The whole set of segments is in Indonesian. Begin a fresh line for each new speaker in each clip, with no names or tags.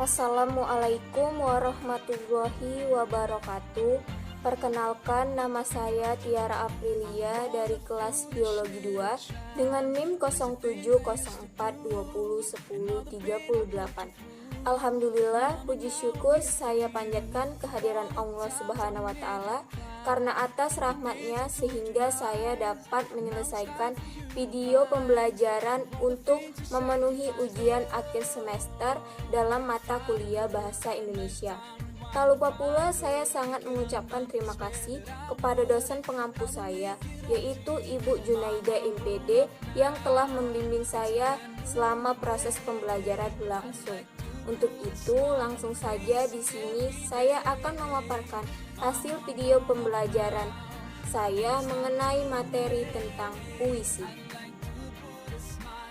Assalamualaikum warahmatullahi wabarakatuh. Perkenalkan, nama saya Tiara Aprilia dari kelas Biologi 2 dengan NIM 0704201038. Alhamdulillah, puji syukur saya panjatkan kehadiran Allah Subhanahu wa Ta'ala karena atas rahmatnya sehingga saya dapat menyelesaikan video pembelajaran untuk memenuhi ujian akhir semester dalam mata kuliah Bahasa Indonesia. Tak lupa pula saya sangat mengucapkan terima kasih kepada dosen pengampu saya, yaitu Ibu Junaida MPD yang telah membimbing saya selama proses pembelajaran berlangsung. Untuk itu, langsung saja di sini saya akan memaparkan hasil video pembelajaran saya mengenai materi tentang puisi.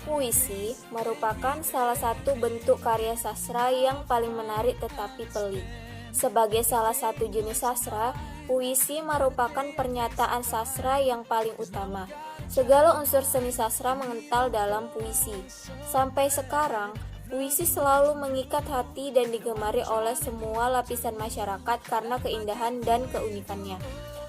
Puisi merupakan salah satu bentuk karya sastra yang paling menarik tetapi pelik. Sebagai salah satu jenis sastra, puisi merupakan pernyataan sastra yang paling utama. Segala unsur seni sastra mengental dalam puisi. Sampai sekarang, puisi selalu mengikat hati dan digemari oleh semua lapisan masyarakat karena keindahan dan keunikannya.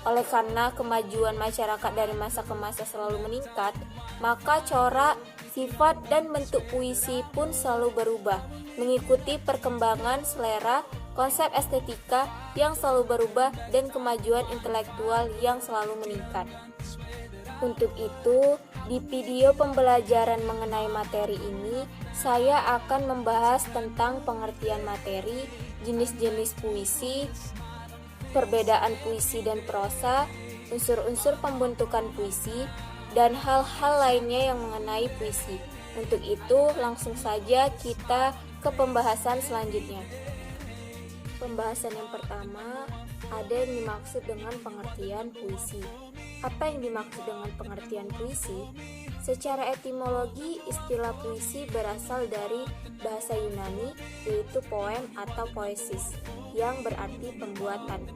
Oleh karena kemajuan masyarakat dari masa ke masa selalu meningkat, maka corak, sifat, dan bentuk puisi pun selalu berubah, mengikuti perkembangan selera, konsep estetika yang selalu berubah, dan kemajuan intelektual yang selalu meningkat. Untuk itu, di video pembelajaran mengenai materi ini, saya akan membahas tentang pengertian materi, jenis-jenis puisi, perbedaan puisi dan prosa, unsur-unsur pembentukan puisi, dan hal-hal lainnya yang mengenai puisi. Untuk itu, langsung saja kita ke pembahasan selanjutnya. Pembahasan yang pertama, ada yang dimaksud dengan pengertian puisi. Apa yang dimaksud dengan pengertian puisi? Secara etimologi, istilah puisi berasal dari bahasa Yunani, yaitu poem atau poesis, yang berarti pembuatan.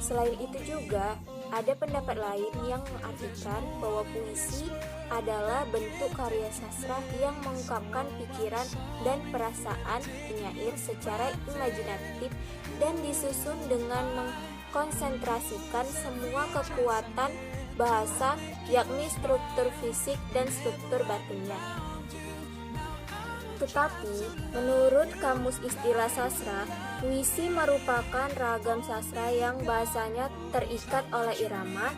Selain itu juga, ada pendapat lain yang mengartikan bahwa puisi adalah bentuk karya sastra yang mengungkapkan pikiran dan perasaan penyair secara imajinatif dan disusun dengan mengkonsentrasikan semua kekuatan bahasa, yakni struktur fisik dan struktur batinnya. Tetapi, menurut Kamus Istilah Sastra, puisi merupakan ragam sastra yang bahasanya terikat oleh irama,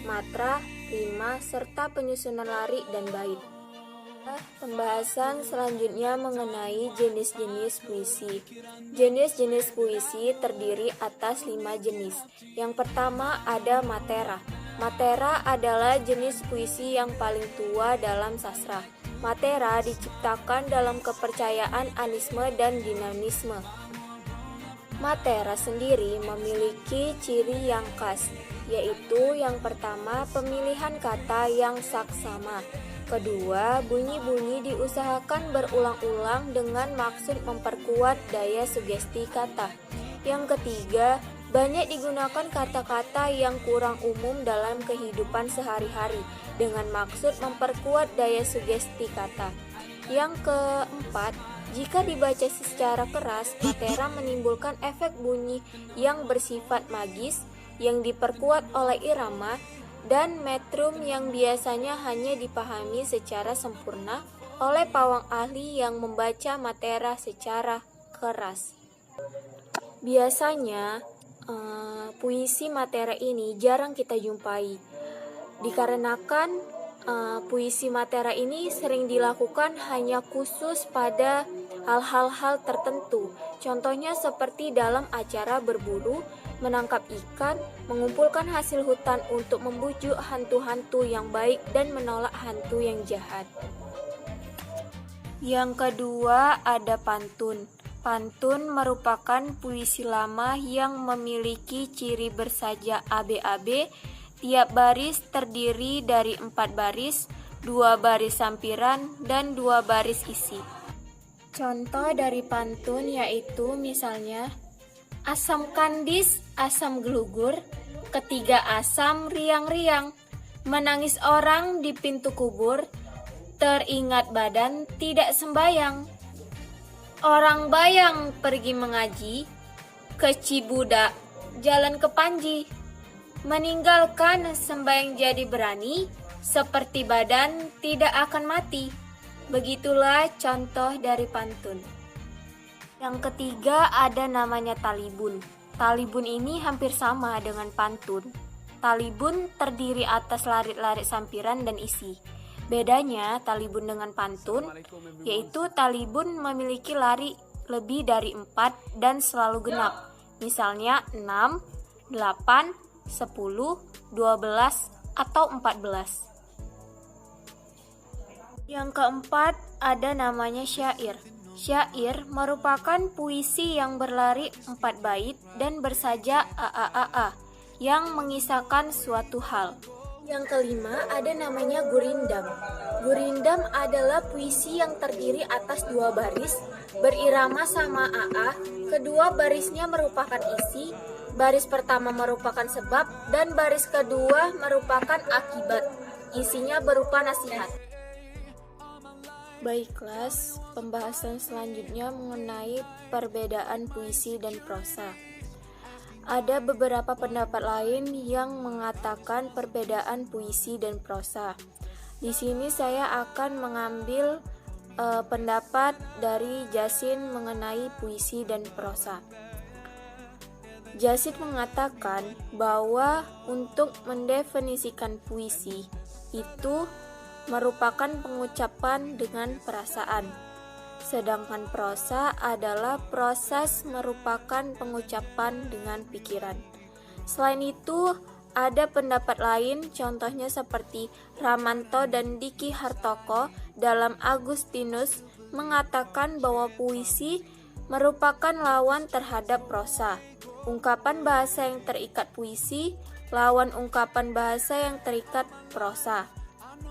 matra, rima, serta penyusunan larik dan bait. Pembahasan selanjutnya mengenai jenis-jenis puisi. Jenis-jenis puisi terdiri atas 5 jenis. Yang pertama ada matera. Matera adalah jenis puisi yang paling tua dalam sastra. Matera diciptakan dalam kepercayaan anisme dan dinamisme. Matera sendiri memiliki ciri yang khas, yaitu yang pertama pemilihan kata yang saksama. Kedua, bunyi-bunyi diusahakan berulang-ulang dengan maksud memperkuat daya sugesti kata. Yang ketiga, banyak digunakan kata-kata yang kurang umum dalam kehidupan sehari-hari dengan maksud memperkuat daya sugesti kata. Yang keempat, jika dibaca secara keras, matera menimbulkan efek bunyi yang bersifat magis yang diperkuat oleh irama dan metrum yang biasanya hanya dipahami secara sempurna oleh pawang ahli yang membaca matera secara keras. Biasanya, puisi matera ini jarang kita jumpai, dikarenakan puisi matera ini sering dilakukan hanya khusus pada hal-hal tertentu. Contohnya seperti dalam acara berburu, menangkap ikan, mengumpulkan hasil hutan untuk membujuk hantu-hantu yang baik dan menolak hantu yang jahat. Yang kedua ada pantun. Pantun merupakan puisi lama yang memiliki ciri bersajak ABAB. Tiap baris terdiri dari 4 baris, 2 baris sampiran, dan 2 baris isi. Contoh dari pantun yaitu misalnya, asam kandis, asam gelugur, ketiga asam riang-riang, menangis orang di pintu kubur, teringat badan tidak sembayang. Orang bayang pergi mengaji, ke Cibudak, jalan ke Panji. Meninggalkan sembahyang jadi berani, seperti badan tidak akan mati. Begitulah contoh dari pantun. Yang ketiga ada namanya talibun. Talibun ini hampir sama dengan pantun. Talibun terdiri atas larit-larit sampiran dan isi. Bedanya talibun dengan pantun, yaitu talibun memiliki lari lebih dari 4 dan selalu genap. Misalnya 6, 8, 10, 12, atau 14. Yang keempat ada namanya syair. Syair merupakan puisi yang berlari 4 bait dan bersaja a yang mengisahkan suatu hal. Yang kelima ada namanya gurindam. Gurindam adalah puisi yang terdiri atas 2 baris, berirama sama AA, kedua barisnya merupakan isi, baris pertama merupakan sebab, dan baris kedua merupakan akibat. Isinya berupa nasihat. Baiklah, pembahasan selanjutnya mengenai perbedaan puisi dan prosa. Ada beberapa pendapat lain yang mengatakan perbedaan puisi dan prosa. Di sini saya akan mengambil pendapat dari Jasin mengenai puisi dan prosa. Jasin mengatakan bahwa untuk mendefinisikan puisi itu merupakan pengucapan dengan perasaan. Sedangkan prosa adalah proses merupakan pengucapan dengan pikiran. Selain itu, ada pendapat lain, contohnya seperti Ramanto dan Diki Hartoko dalam Agustinus mengatakan bahwa puisi merupakan lawan terhadap prosa. Ungkapan bahasa yang terikat puisi, lawan ungkapan bahasa yang terikat prosa.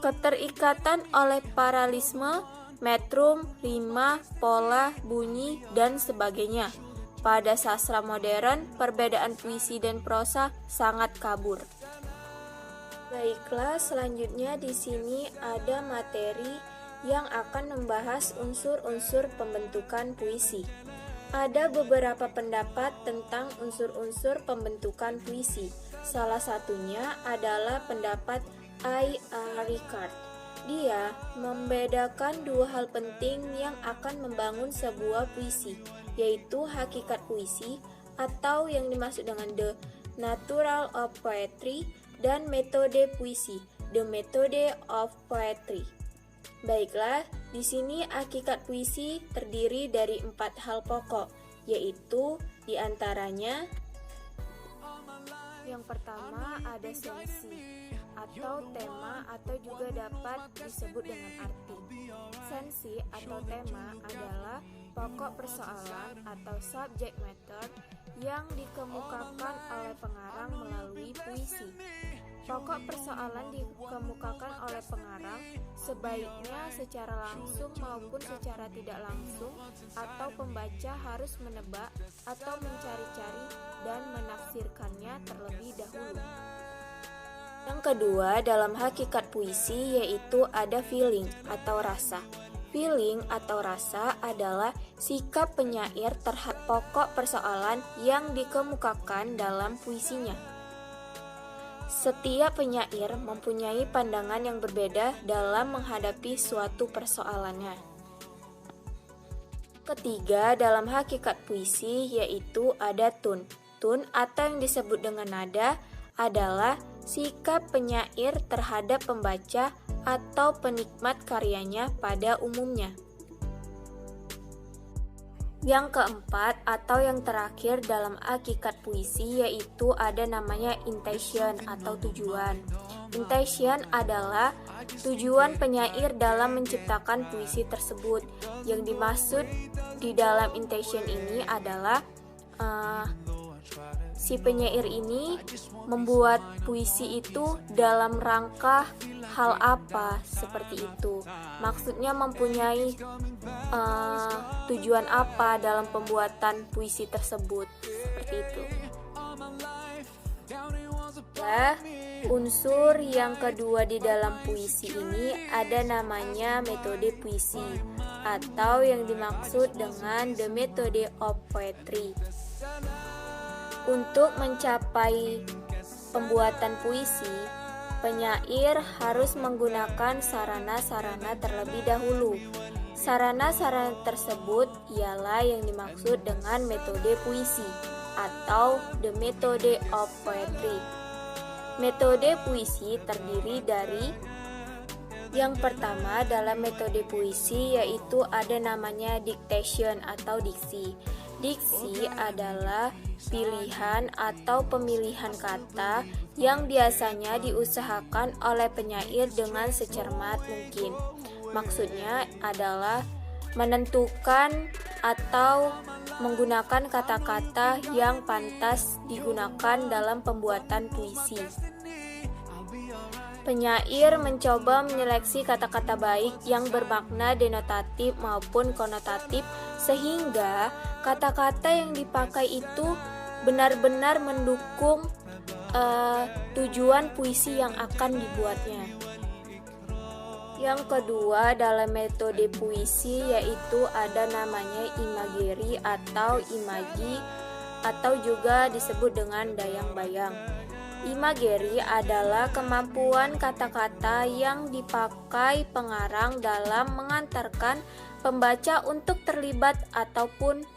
Keterikatan oleh paralisme, metrum, rima, pola, bunyi, dan sebagainya. Pada sastra modern, perbedaan puisi dan prosa sangat kabur. Baiklah, selanjutnya di sini ada materi yang akan membahas unsur-unsur pembentukan puisi. Ada beberapa pendapat tentang unsur-unsur pembentukan puisi. Salah satunya adalah pendapat I.A. Ricard. Dia membedakan 2 hal penting yang akan membangun sebuah puisi, yaitu hakikat puisi atau yang dimaksud dengan the natural of poetry dan metode puisi, the method of poetry. Baiklah, di sini hakikat puisi terdiri dari 4 hal pokok, yaitu diantaranya yang pertama ada sensi atau tema atau juga dapat disebut dengan arti. Sensi atau tema adalah pokok persoalan atau subject matter yang dikemukakan oleh pengarang melalui puisi. Pokok persoalan dikemukakan oleh pengarang sebaiknya secara langsung maupun secara tidak langsung, atau pembaca harus menebak atau mencari-cari dan menafsirkannya terlebih dahulu. Yang kedua dalam hakikat puisi yaitu ada feeling atau rasa. Feeling atau rasa adalah sikap penyair terhadap pokok persoalan yang dikemukakan dalam puisinya. Setiap penyair mempunyai pandangan yang berbeda dalam menghadapi suatu persoalannya. Ketiga dalam hakikat puisi yaitu ada tune. Tune atau yang disebut dengan nada adalah sikap penyair terhadap pembaca atau penikmat karyanya pada umumnya. Yang keempat atau yang terakhir dalam hakikat puisi yaitu ada namanya intention atau tujuan. Intention adalah tujuan penyair dalam menciptakan puisi tersebut. Yang dimaksud di dalam intention ini adalah si penyair ini membuat puisi itu dalam rangka hal apa, seperti itu. Maksudnya mempunyai tujuan apa dalam pembuatan puisi tersebut, seperti itu. Ya, Unsur yang kedua di dalam puisi ini ada namanya metode puisi atau yang dimaksud dengan the method of poetry. Untuk mencapai pembuatan puisi, penyair harus menggunakan sarana-sarana terlebih dahulu. Sarana-sarana tersebut ialah yang dimaksud dengan metode puisi atau the method of poetry. Metode puisi terdiri dari yang pertama dalam metode puisi yaitu ada namanya dictation atau diksi. Diksi adalah pilihan atau pemilihan kata yang biasanya diusahakan oleh penyair dengan secermat mungkin. Maksudnya adalah menentukan atau menggunakan kata-kata yang pantas digunakan dalam pembuatan puisi. Penyair mencoba menyeleksi kata-kata baik yang bermakna denotatif maupun konotatif sehingga kata-kata yang dipakai itu benar-benar mendukung tujuan puisi yang akan dibuatnya. Yang kedua dalam metode puisi yaitu ada namanya imagery atau imaji atau juga disebut dengan dayang-bayang. Imagery adalah kemampuan kata-kata yang dipakai pengarang dalam mengantarkan pembaca untuk terlibat ataupun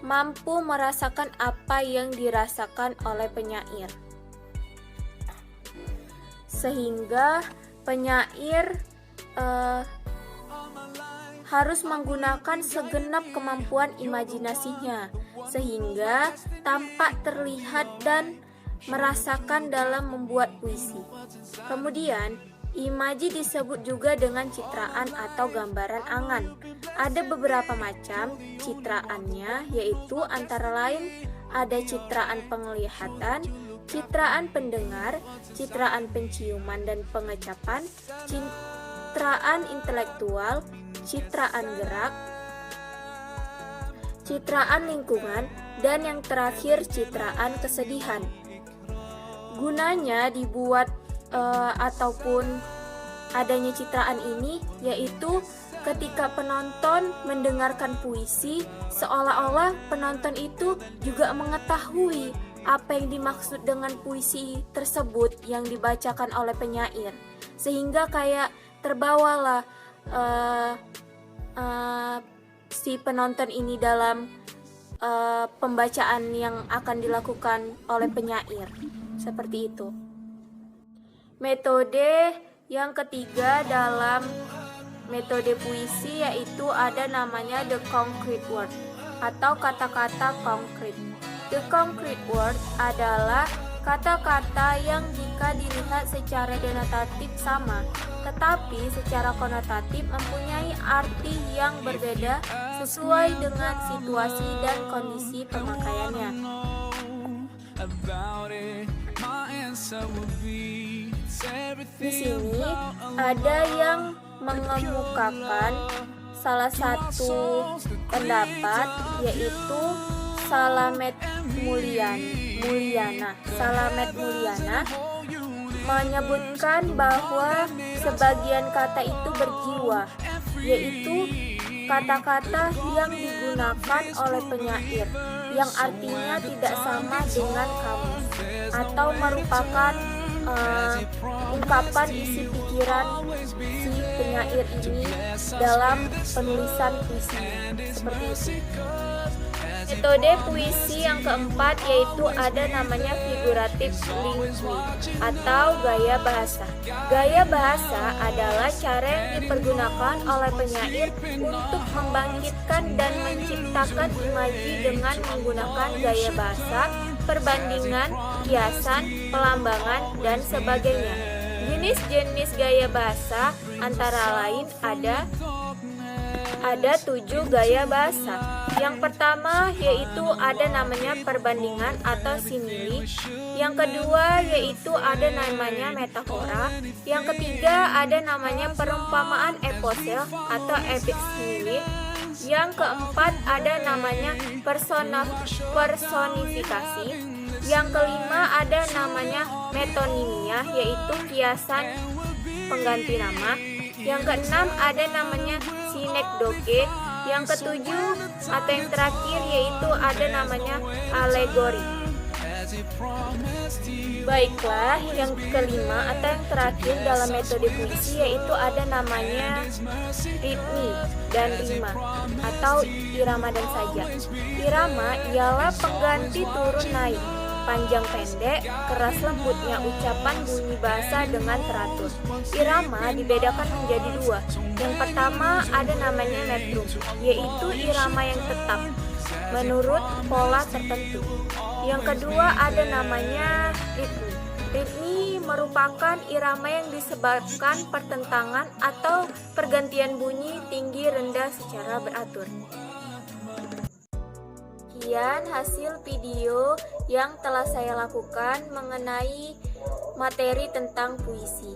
mampu merasakan apa yang dirasakan oleh penyair. Sehingga penyair harus menggunakan segenap kemampuan imajinasinya sehingga tampak terlihat dan merasakan dalam membuat puisi. Kemudian, imaji disebut juga dengan citraan atau gambaran angan. Ada beberapa macam citraannya, yaitu antara lain ada citraan penglihatan, citraan pendengar, citraan penciuman dan pengecapan, citraan intelektual, citraan gerak, citraan lingkungan, dan yang terakhir citraan kesedihan. Gunanya dibuat ataupun adanya citraan ini yaitu ketika penonton mendengarkan puisi seolah-olah penonton itu juga mengetahui apa yang dimaksud dengan puisi tersebut yang dibacakan oleh penyair sehingga kayak terbawalah si penonton ini dalam pembacaan yang akan dilakukan oleh penyair. Seperti itu. Metode yang ketiga dalam metode puisi yaitu ada namanya the concrete word atau kata-kata konkret. The concrete word adalah kata-kata yang jika dilihat secara denotatif sama, tetapi secara konotatif mempunyai arti yang berbeda sesuai dengan situasi dan kondisi pemakaiannya. Di sini ada yang mengemukakan salah satu pendapat yaitu Salamet Mulyana menyebutkan bahwa sebagian kata itu berjiwa, yaitu kata-kata yang digunakan oleh penyair yang artinya tidak sama dengan kamu atau merupakan ungkapan isi pikiran si penyair ini dalam penulisan puisinya. Seperti itu. Metode puisi yang keempat yaitu ada namanya figuratif lingui atau gaya bahasa. Gaya bahasa adalah cara yang dipergunakan oleh penyair untuk membangkitkan dan menciptakan imaji dengan menggunakan gaya bahasa, perbandingan, kiasan, pelambangan, dan sebagainya. Jenis-jenis gaya bahasa antara lain ada 7 gaya bahasa. Yang pertama yaitu ada namanya perbandingan atau simili. Yang kedua yaitu ada namanya metafora. Yang ketiga ada namanya perumpamaan eposel atau epic simile. Yang keempat ada namanya personifikasi. Yang kelima ada namanya metonimia, yaitu kiasan pengganti nama. Yang keenam ada namanya sinekdoke. Yang ketujuh atau yang terakhir yaitu ada namanya alegori. Baiklah, yang kelima atau yang terakhir dalam metode puisi yaitu ada namanya ritmi dan rima atau irama dan saja. Irama ialah pengganti turun naik, panjang pendek, keras lembutnya ucapan bunyi bahasa dengan teratur. Irama dibedakan menjadi dua. Yang pertama ada namanya metrum, yaitu irama yang tetap menurut pola tertentu. Yang kedua ada namanya ritmi. Ritmi merupakan irama yang disebabkan pertentangan atau pergantian bunyi tinggi rendah secara beratur. Sekian hasil video yang telah saya lakukan mengenai materi tentang puisi.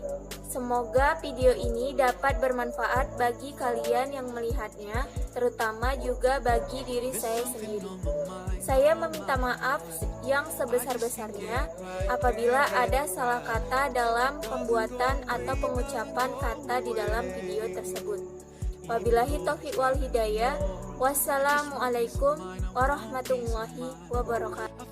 Semoga video ini dapat bermanfaat bagi kalian yang melihatnya, terutama juga bagi diri saya sendiri. Saya meminta maaf yang sebesar-besarnya apabila ada salah kata dalam pembuatan atau pengucapan kata di dalam video tersebut. Wabillahi taufiq wal hidayah. Wassalamualaikum warahmatullahi wabarakatuh.